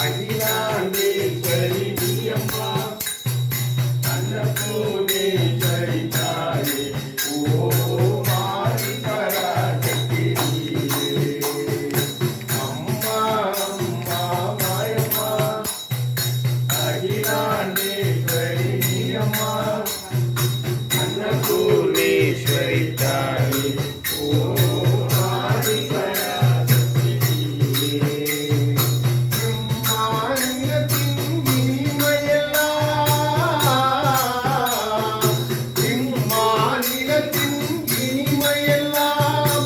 அகிலாண்டேஸ்வரி நீயம்மா அன்னபூர்ணேஸ்வரி தாயே ஓம் ஆதி பராசக்தி அம்மா அம்மா மாயம்மா அகிலாண்டேஸ்வரி நீயம்மா அன்னபூர்ணேஸ்வரி தாயே ஓம் ஆதி பராசக்தி மாநிலத்தின் இனிமையெல்லாம் இம்மாநிலத்தின் இனிமையெல்லாம்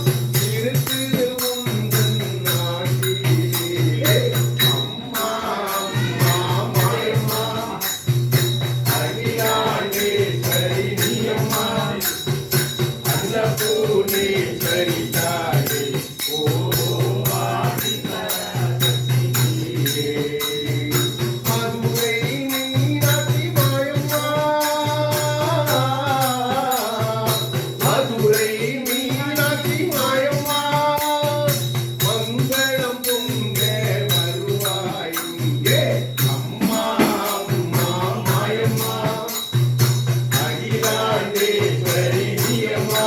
இருக்குது உந்தன் நாட்டிலே அம்மா அம்மா மாயம்மா அகிலாண்டேஸ்வரி நீயம்மா அன்னபூர்ணேஸ்வரி தாயே ஓம் ஆதி பராசக்தியே மதுரை மீனாட்சி மாயம்மா மதுரை மீனாட்சி மாயம்மா மங்களம் பொங்க வருவாய் இங்கே அம்மா அம்மா மாயம்மா அகிலாண்டேஸ்வரி நீயம்மா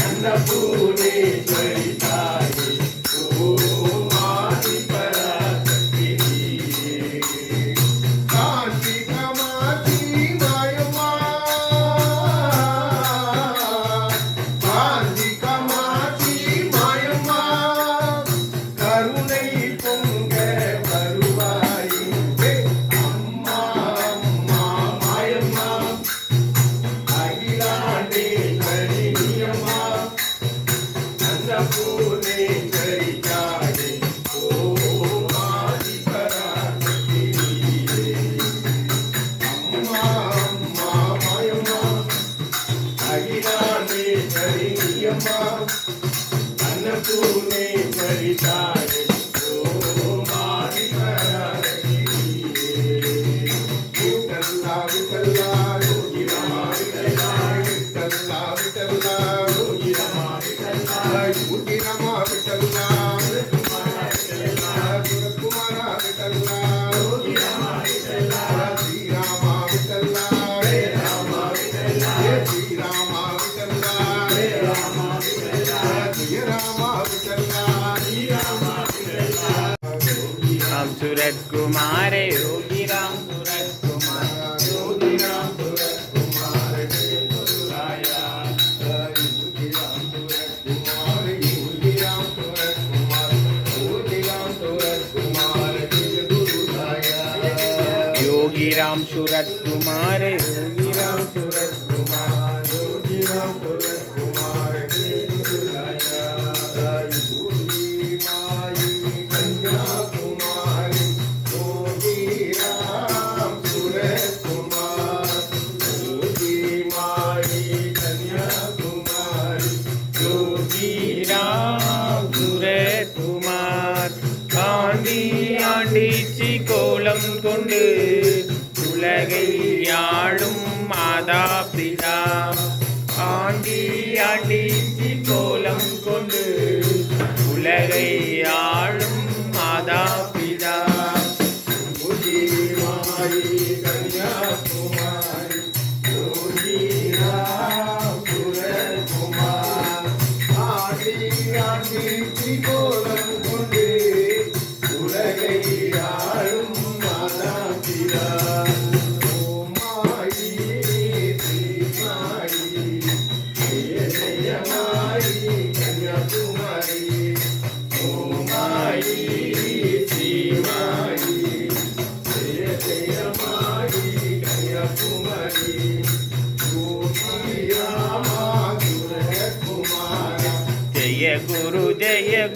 அன்னபூர்ணேஸ்வரி தாயே ஓம் ஆதி பராசக்தி காஞ்சி காமாட்சி மாயம்மா காஞ்சி காமாட்சி மாயம்மா கருணை பொங்க வருவாய் இங்கே அம்மா அம்மா மாயம்மா அகிலாண்டேஸ்வரி நீயம்மா அன்னபூர்ணேஸ்வரி தாயே ஓம் ஆதி பராசக்தி அம்மா அம்மா மாயம்மா அகிலாண்டேஸ்வரி நீயம்மா அன்னபூர்ணேஸ்வரி தாயே ஓம் ஆதி பராசக்தி விட்டல்லா விட்டல்லா யோகி ராமா விட்டல்லா விட்டல்லா விட்டல்லா யோகி ராமா விட்டல்லா யோகி ராமா விட்டல்லா சுரகுமாரா விட்டல்லா யோகி ராமா விட்டல்லா ஸ்ரீராமா விட்டல்லா ராமா விட்டல்லா ஸ்ரீராமா விட்டல்லா ராமா விட்டல்லா ஜெய ராமா விட்டல்லா ஸ்ரீராமா விட்டல்லா राम सूरत कुमार योगी राम सूरत कुमार योगी राम सूरत कुमार जय गुरुराया योगी राम सूरत कुमार योगी राम सूरत कुमार योगी राम सूरत कुमार जय गुरुराया योगी राम सूरत कुमार योगी राम सूरत कुमार योगी राम सूरत कुमार जय गुरुराया योगी माई कन्याकुमारी योगी राम सूरत कुमार योगी माई कन्याकुमारी योगी राम सूरत कुमार ஆண்டி ஆண்டிச்சி கோலம் கொண்டு உலகை ஆளும் மாதா பிதா ஆண்டி ஆண்டிச்சி கோலம் கொண்டு உலகை ஆளும் மாதா பிதா योगी माई कन्याकुमारी योगी राम सूरत कुमार आदि आदि त्रिकोणम கொண்டு உலகை ஆளும் மாதா பிதா ஓம் மாயி ஸ்ரீ மாயி ஜெய ஜெய மாயி கன்யாகுமாரி ஓம் மாயி ஸ்ரீ மாயி ஜெய ஜெய மாயி கன்யாகுமாரி योगी रामा सूरत कुमार जय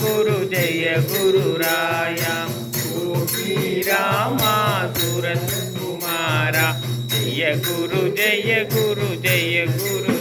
गुरु जय गुरु राया योगी रामा सूरत कुमारा जय गुरु